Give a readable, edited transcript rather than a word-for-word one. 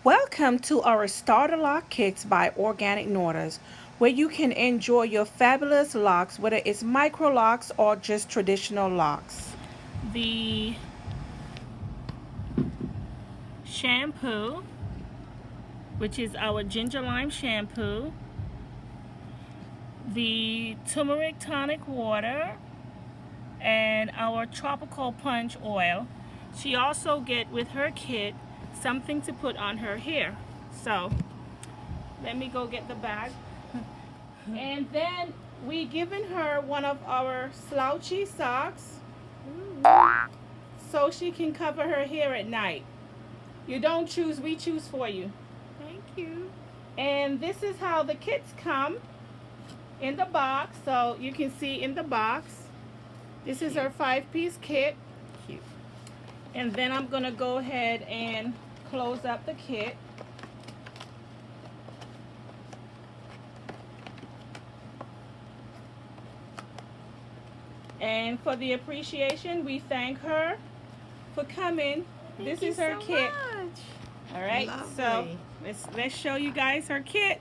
Welcome to our Starter Lock Kits by Organic Nordas, where you can enjoy your fabulous locks, whether it's micro locks or just traditional locks. The shampoo, which is our ginger lime shampoo, the turmeric tonic water, and our tropical punch oil. She also get with her kit something to put on her hair. So let me go get the bag. And then we given her one of our slouchy socks so she can cover her hair at night. You don't choose, we choose for you. Thank you. And this is how the kits come in the box. So you can see in the box, this is our 5-piece kit. Cute. And then I'm gonna go ahead and close up the kit. And for the appreciation, we thank her for coming. Thank This you is her so kit. much. All right, so Lovely. let's show you guys her kit.